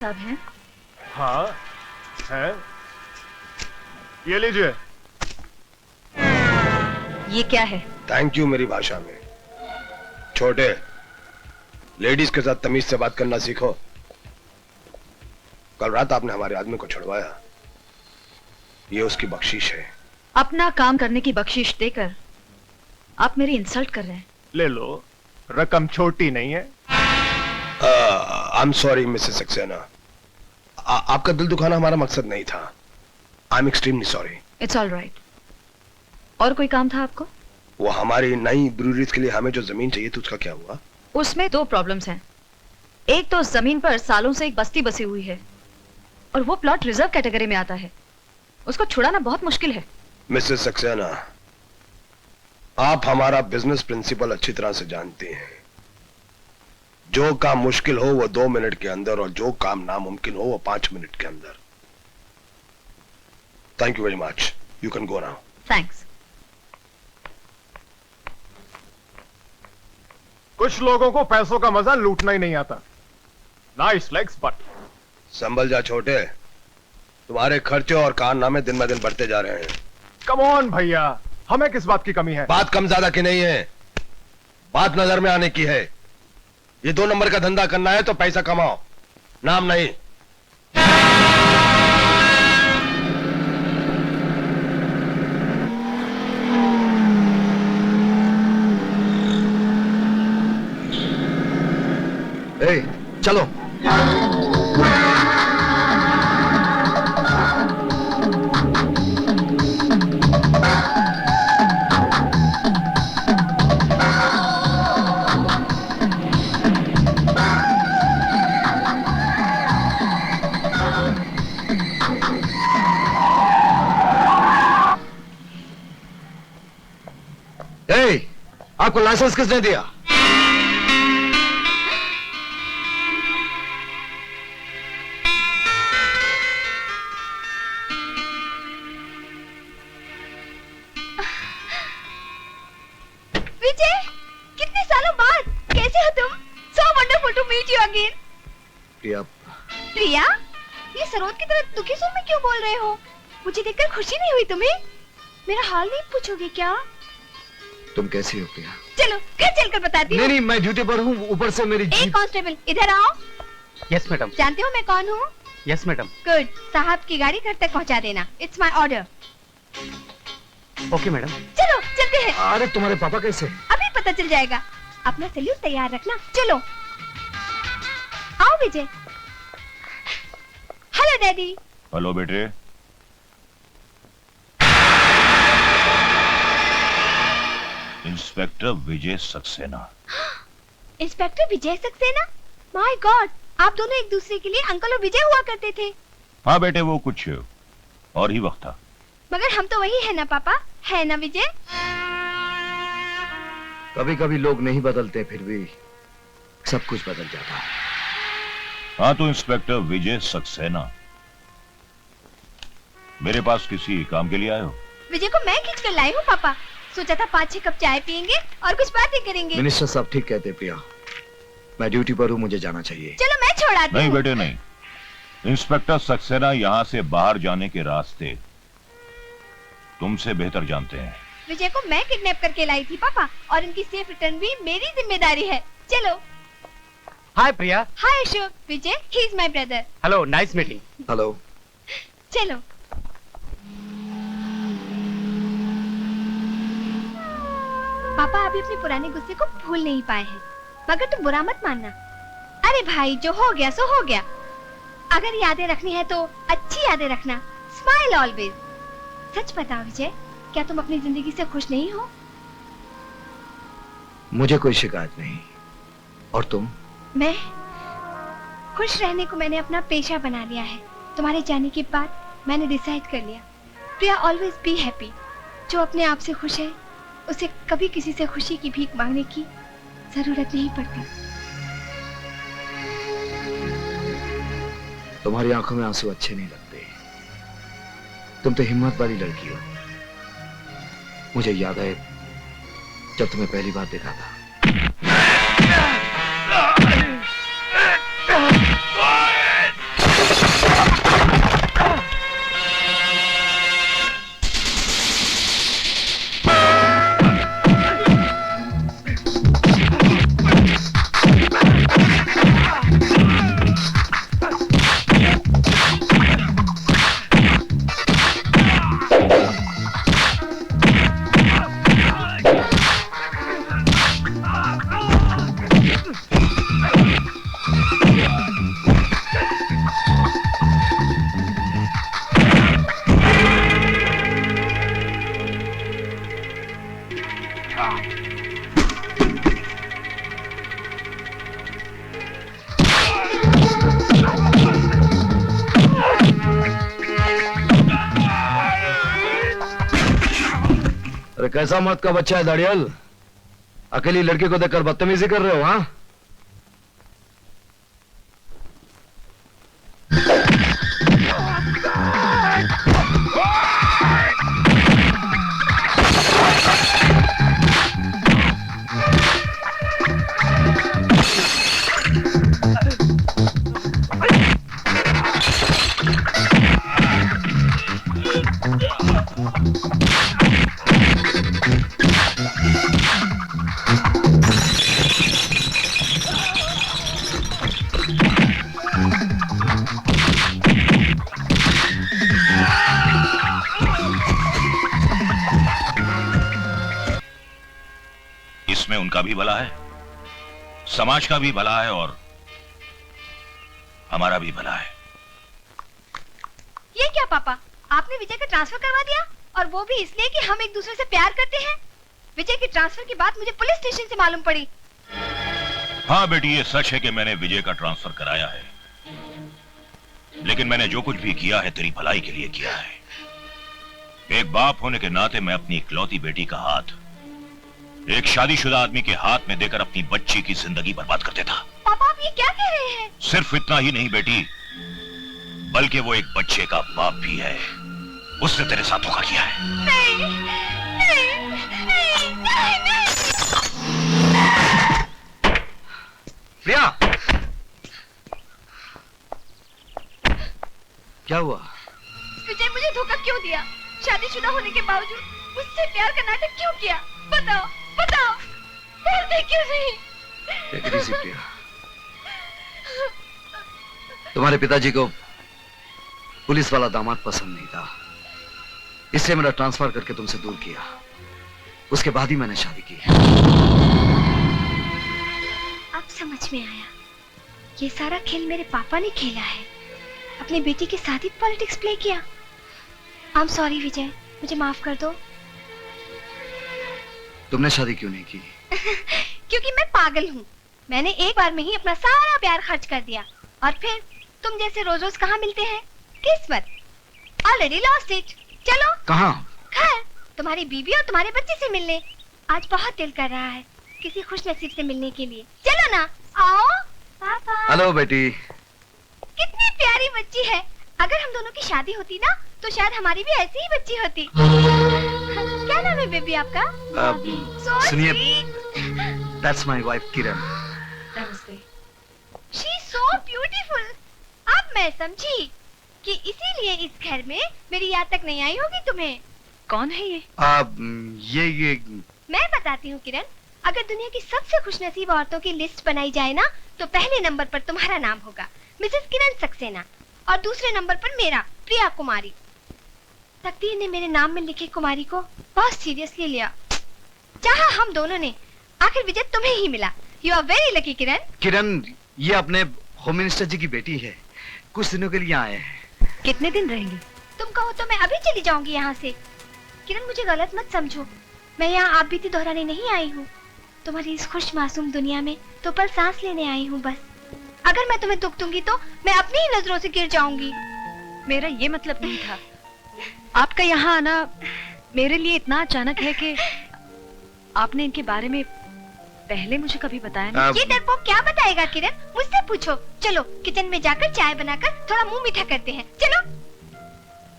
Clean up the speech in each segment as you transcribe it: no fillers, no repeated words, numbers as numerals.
साहब हैं? हाँ है। ये लीजिए। ये क्या है? थैंक यू मेरी भाषा में। छोटे, लेडीज के साथ तमीज से बात करना सीखो। कल रात आपने हमारे आदमी को छुड़वाया, ये उसकी बख्शीश है। अपना काम करने की बख्शीश देकर आप मेरी इंसल्ट कर रहे हैं। ले लो, रकम छोटी नहीं है। I am sorry Mrs Saxena, आपका दिल दुखाना हमारा मकसद नहीं था। I am extremely sorry. It's all right. और कोई काम था आपको? वो हमारी नई ब्रूअरीज के लिए हमें जो जमीन चाहिए थी उसका क्या हुआ? उसमें दो प्रॉब्लम्स हैं। एक तो जमीन पर सालों से एक बस्ती बसी हुई है और वो प्लॉट रिजर्व कैटेगरी में आता है। उसको छुड़ाना बहुत मुश्किल है। मिसेस सक्सेना, आप हमारा बिजनेस प्रिंसिपल अच्छी तरह से जानती हैं। जो काम मुश्किल हो वो 2 मिनट के अंदर और जो काम नामुमकिन हो वो 5 मिनट के अंदर। Thank you very much, you can go now. Thanks. कुछ लोगों को पैसों का मजा लूटना ही नहीं आता। Nice legs but. संभल जा छोटे, तुम्हारे खर्चे और कारनामे दिन ब दिन बढ़ते जा रहे हैं। कम ऑन भैया, हमें किस बात की कमी है? बात कम ज्यादा की नहीं है, बात नजर में आने की है। ये 2 नंबर का धंधा करना है तो पैसा कमाओ, नाम नहीं। ए, चलो। आपको लाइसेंस किसने दिया? विजय, कितने सालों बाद कैसे हो तुम? So wonderful to meet you again. प्रिया। प्रिया, ये सरोद की तरह दुखी सुर में क्यों बोल रहे हो? मुझे देखकर खुशी नहीं हुई तुम्हें? मेरा हाल नहीं पूछोगे क्या? तुम कैसी हो प्रिया? चलो घर चलकर बताती हूँ। नहीं, मैं ड्यूटी पर हूँ, ऊपर से मेरी एक कांस्टेबल इधर आओ। Yes madam. जानते हो मैं कौन हूँ? Yes madam. गुड, साहब की गाड़ी घर तक पहुँचा देना। It's my order. Okay madam. चलो चलते हैं। अरे तुम्हारे पापा कैसे? अभी पता चल जाएगा। अपना सैल्यूट तैयार रखना। चलो आओ विजय। Hello daddy. हेलो बेटे। Inspector Vijay Saxena. Inspector Vijay Saxena? My god, आप दोनों एक दूसरे के लिए अंकल और विजय हुआ करते थे। हाँ बेटे, वो कुछ और ही वक्त था। मगर हम तो वही है ना पापा, है ना विजय? कभी कभी लोग नहीं बदलते, फिर भी सब कुछ बदल जाता है। हाँ तो इंस्पेक्टर विजय सक्सेना, मेरे पास किसी काम के लिए आए हो? विजय को मैं खींच कर लाई हूँ पापा। सोचा था 5-6 कप चाय पियेंगे और कुछ बातें करेंगे। मिनिस्टर साहब ठीक कहते प्रिया, मैं ड्यूटी पर हूँ, मुझे जाना चाहिए। चलो मैं छोड़ाती हूँ। नहीं बेटे नहीं, इंस्पेक्टर सक्सेना यहाँ से बाहर जाने के रास्ते तुमसे बेहतर जानते हैं। विजय को मैं किडनैप करके लाई थी पापा, और इनकी सेफ रिटर्न भी मेरी जिम्मेदारी है। चलो। Hi Priya. Hi Ashok. Vijay, he is my brother. Hello, nice meeting. Hello. चलो। पापा अभी अपने पुराने गुस्से को भूल नहीं पाए हैं, मगर तुम बुरा मत मानना। अरे भाई, जो हो गया सो हो गया। अगर यादें रखनी है तो अच्छी यादें रखना। Smile always. सच बताओ विजय, क्या तुम अपनी जिंदगी से खुश नहीं हो? मुझे कोई शिकायत नहीं। और तुम? मैं खुश रहने को मैंने अपना पेशा बना लिया है। तुम्हारे जाने के बाद मैंने डिसाइड कर लिया, प्रिया ऑलवेज बी हैप्पी। जो अपने आप से खुश है उसे कभी किसी से खुशी की भीख मांगने की जरूरत नहीं पड़ती। तुम्हारी आंखों में आंसू अच्छे नहीं लगते। तुम तो हिम्मत वाली लड़की हो। मुझे याद है जब तुम्हें पहली बार देखा था। कैसा मर्द का बच्चा है दाड़ियल? अकेली लड़की को देखकर बदतमीजी कर रहे हो? हाँ, इसमें उनका भी भला है, समाज का भी भला है और हमारा भी भला है। ये क्या पापा, आपने विजय का ट्रांसफर करवा दिया, और वो भी इसलिए कि हम एक दूसरे से प्यार करते हैं। विजय के ट्रांसफर की बात मुझे पुलिस स्टेशन से मालूम पड़ी। हाँ बेटी, ये सच है कि मैंने विजय का ट्रांसफर कराया है, लेकिन मैंने जो कुछ भी किया है तेरी भलाई के लिए किया है। एक बाप होने के नाते मैं अपनी इकलौती बेटी का हाथ एक शादीशुदा आदमी के हाथ में देकर अपनी बच्ची की जिंदगी बर्बाद कर देता। पापा आप ये क्या कह रहे हैं? सिर्फ इतना ही नहीं बेटी, बल्कि वो एक बच्चे का बाप भी है। उसने तेरे साथ धोखा किया है। नहीं, नहीं, नहीं, नहीं, नहीं। प्रिया, क्या हुआ? विजय मुझे धोखा क्यों दिया? शादीशुदा होने के बावजूद मुझसे प्यार का नाटक क्यों किया? बताओ, बताओ, बोलते क्यों नहीं? Take it easy, प्रिया। तुम्हारे पिताजी को पुलिस वाला दामाद पसंद नहीं था, इससे मेरा ट्रांसफर करके तुमसे दूर किया। उसके बाद ही मैंने शादी की। अब समझ में आया, ये सारा खेल मेरे पापा ने खेला है। अपनी बेटी के साथ ही पॉलिटिक्स प्ले किया। आई एम सॉरी विजय, मुझे माफ कर दो। तुमने शादी क्यों नहीं की? क्योंकि मैं पागल हूँ। मैंने एक बार में ही अपना सारा प्यार खर्च कर दिया, और फिर तुम जैसे रोज रोज कहाँ मिलते हैं? किस्मत, ऑलरेडी लॉस्ट इट। चलो। कहाँ? घर, तुम्हारी बीवी और तुम्हारे बच्चे से मिलने। आज बहुत दिल कर रहा है किसी खुश नसीब से मिलने के लिए। चलो ना, आओ। पापा। हेलो बेटी। कितनी प्यारी बच्ची है। अगर हम दोनों की शादी होती ना, तो शायद हमारी भी ऐसी ही बच्ची होती। क्या नाम है बेबी आपका? So सुनिए, sweet. that's my wife Kiran. She is so beautiful. अब मैं समझी कि इसीलिए इस घर में मेरी याद तक नहीं आई होगी तुम्हें। कौन है ये? ये मैं बताती हूँ किरण, अगर दुनिया की सबसे खुशनसीब औरतों की लिस्ट बनाई जाए ना, तो पहले नंबर पर तुम्हारा नाम होगा, मिसेस किरण सक्सेना, और दूसरे नंबर पर मेरा, प्रिया कुमारी। तकदीर ने मेरे नाम में लिखे कुमारी को बहुत सीरियसली लिया। चाहा हम दोनों ने, आखिर विजय तुम्हें ही मिला। यू आर वेरी लकी किरण। किरण, ये अपने होम मिनिस्टर जी की बेटी है, कुछ दिनों के लिए आए हैं। कितने दिन रहेंगी? तुम कहो तो मैं अभी चली जाऊंगी यहाँ से। किरण मुझे गलत मत समझो, मैं यहाँ आप बीती दोहराने नहीं आई हूँ। तुम्हारी इस खुश मासूम दुनिया में तो पर सांस लेने आई हूँ बस। अगर मैं तुम्हें दुख दूंगी तो मैं अपनी ही नजरों से गिर जाऊंगी। मेरा ये मतलब नहीं था। आपका यहाँ आना मेरे लिए इतना अचानक है कि आपने इनके बारे में पहले मुझे कभी बताया नहीं। ये डरपोक क्या बताएगा किरण? मुझसे पूछो। चलो किचन में जाकर चाय बनाकर थोड़ा मुंह मीठा करते हैं। चलो।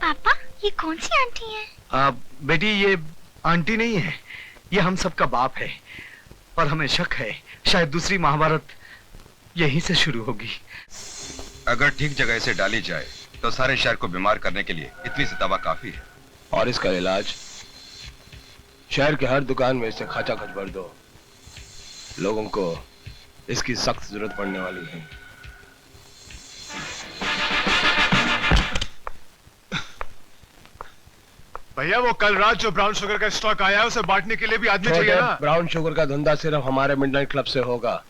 पापा, ये कौन सी आंटी है? बेटी, ये आंटी नहीं है, ये हम सबका बाप है, और हमें शक है शायद दूसरी महाभारत यहीं से शुरू होगी। अगर ठीक जगह से डाली जाए तो सारे शहर को बीमार करने के लिए इतनी सी दवा काफी है। और इसका इलाज शहर के हर दुकान में इसे खचाखच भर दो, लोगों को इसकी सख्त जरूरत पड़ने वाली है। भैया, वो कल रात जो ब्राउन शुगर का स्टॉक आया है, उसे बांटने के लिए भी आदमी चाहिए ना। ब्राउन शुगर का धंधा सिर्फ हमारे मिडनाइट क्लब से होगा,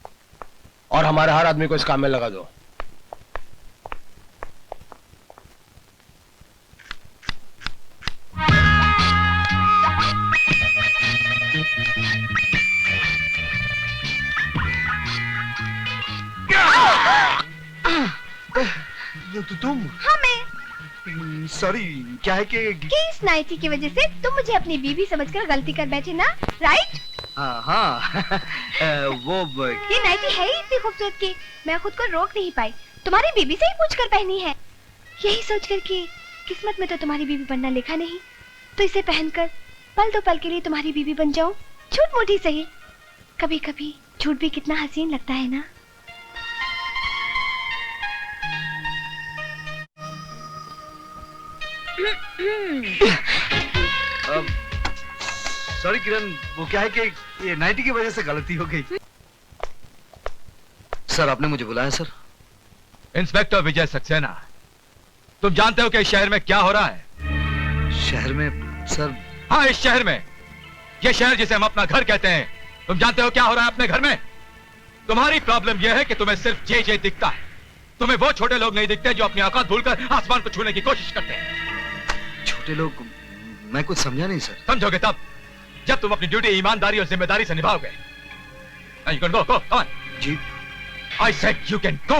और हमारे हर आदमी को इस काम में लगा दो। तुम? हाँ मैं। सॉरी, क्या है कि इस नाइटी की वजह से तुम मुझे अपनी बीवी समझकर गलती कर बैठे ना, राइट? हाँ वो ये नाइटी है ही इतनी खूबसूरत कि मैं खुद को रोक नहीं पाई। तुम्हारी बीबी से ही पूछकर पहनी है, यही सोचकर कि किस्मत में तो तुम्हारी बीवी बनना लिखा नहीं, तो इसे पहनकर पल दो पल के लिए तुम्हारी बीवी बन जाऊं, झूठ मूठी सही। कभी कभी झूठ भी कितना हसीन लगता है ना। सॉरी किरण, वो क्या है कि ये नाइटी की वजह से गलती हो गई। सर आपने मुझे बुलाया सर? इंस्पेक्टर विजय सक्सेना, तुम जानते हो कि इस शहर में क्या हो रहा है? शहर में सर? हाँ, इस शहर में, ये शहर जिसे हम अपना घर कहते हैं, तुम जानते हो क्या हो रहा है अपने घर में? तुम्हारी प्रॉब्लम यह है कि तुम्हें सिर्फ जे दिखता है। तुम्हें वो छोटे लोग नहीं दिखते जो अपनी औकात भूलकर आसमान को छूने की कोशिश करते हैं। छोटे लोग? मैं कुछ समझा नहीं सर। समझोगे तब जब तुम अपनी ड्यूटी ईमानदारी और जिम्मेदारी से निभाओगे। Now you can go, come on. Ji. I said you can go.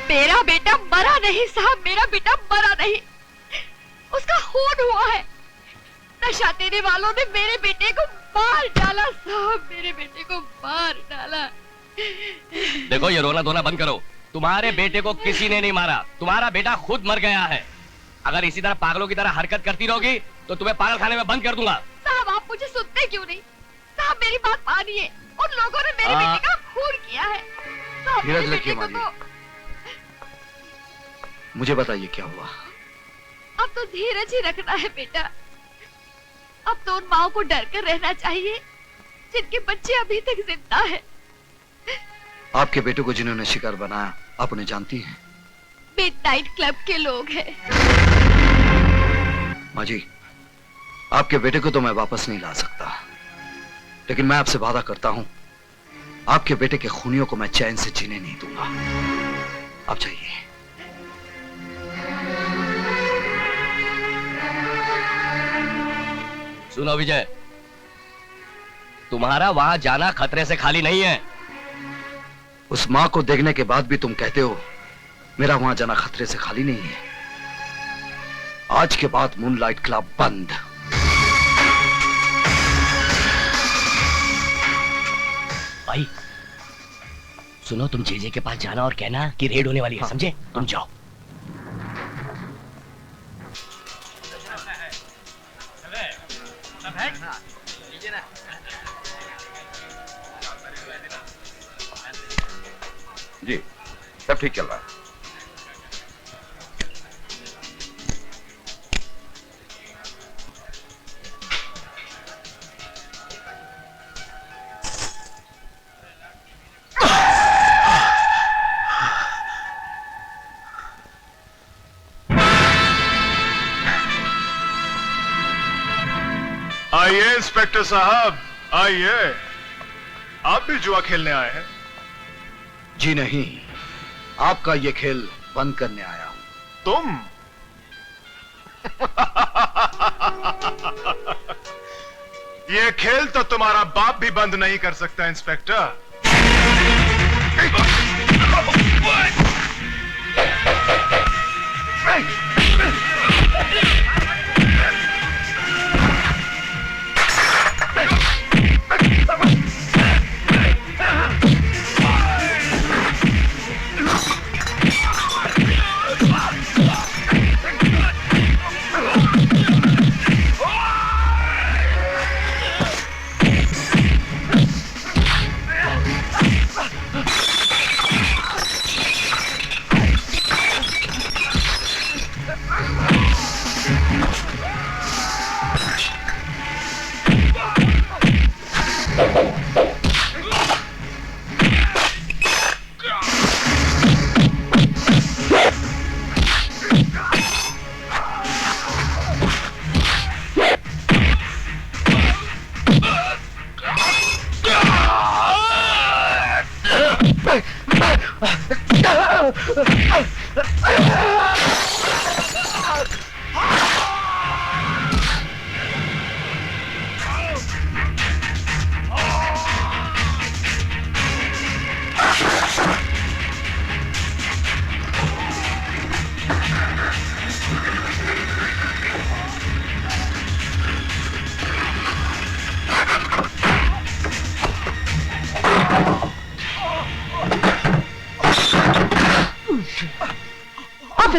मेरा बेटा मरा नहीं साहब, मेरा बेटा मरा नहीं, उसका खून हुआ है। नशा देने वालों ने मेरे बेटे को मार डाला साहब, मेरे बेटे को मार डाला। देखो ये रोना धोना बंद करो। तुम्हारे बेटे को किसी ने नहीं मारा, तुम्हारा बेटा खुद मर गया है। अगर इसी तरह पागलों की तरह हरकत करती रहोगी तो तुम्हें पागल खाने में बंद कर दूंगा। साहब आप मुझे सुनते क्यों नहीं? साहब मेरी बात मानिए, उन लोगों ने मेरे बेटे का खून किया है। साहब मेरे बेटे को तो... मुझे बताइए क्या हुआ? अब तो धीरज ही रखना है बेटा। अब तो उन माओ को डर कर रहना चाहिए जिनके बच्चे अभी तक जिंदा है। आपके बेटे को जिन्होंने शिकार बनाया आप उन्हें जानती हैं? मिडनाइट क्लब के लोग हैं। माँ जी, आपके बेटे को तो मैं वापस नहीं ला सकता, लेकिन मैं आपसे वादा करता हूं आपके बेटे के खूनियों को मैं चैन से जीने नहीं दूंगा। आप जाइए। सुनो विजय, तुम्हारा वहां जाना खतरे से खाली नहीं है। उस मां को देखने के बाद भी तुम कहते हो मेरा वहां जाना खतरे से खाली नहीं है। आज के बाद मूनलाइट क्लब बंद। भाई सुनो, तुम जेजे के पास जाना और कहना कि रेड होने वाली है, समझे? तुम जाओ। जी, सब ठीक चल रहा है। आइए इंस्पेक्टर साहब, आइए। आप भी जुआ खेलने आए हैं? जी नहीं, आपका ये खेल बंद करने आया हूं। तुम? ये खेल तो तुम्हारा बाप भी बंद नहीं कर सकता इंस्पेक्टर।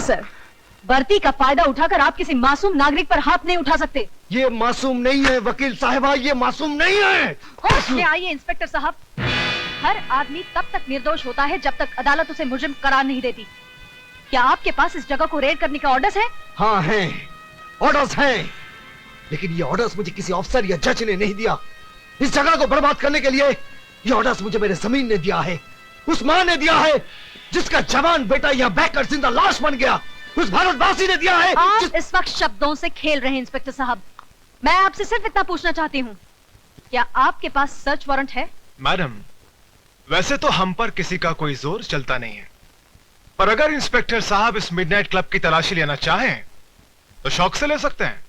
ऑफिसर, वर्दी का फायदा उठाकर आप किसी मासूम नागरिक पर हाथ नहीं उठा सकते। ये मासूम नहीं है वकील साहिबा, ये मासूम नहीं है। होश में आइए इंस्पेक्टर साहब। हर आदमी तब तक निर्दोष होता है जब तक अदालत उसे मुजरिम करार नहीं देती। क्या आपके पास इस जगह को रेड करने का ऑर्डर्स है? हाँ हैं, ऑर्डर्स हैं, लेकिन ये ऑर्डर्स मुझे किसी ऑफिसर या जज ने नहीं दिया। इस जगह को बर्बाद करने के लिए ये ऑर्डर्स मुझे मेरे जमीन ने दिया है, उस मां ने दिया है जिसका जवान बेटा यहाँ बहकर जिंदा लाश बन गया, उस भारतवासी ने दिया है। आप इस वक्त शब्दों से खेल रहे हैं इंस्पेक्टर साहब। मैं आपसे सिर्फ इतना पूछना चाहती हूँ, क्या आपके पास सर्च वारंट है? मैडम, वैसे तो हम पर किसी का कोई जोर चलता नहीं है, पर अगर इंस्पेक्टर साहब इस मिडनाइट क्लब की तलाशी लेना चाहें तो शौक से ले सकते हैं।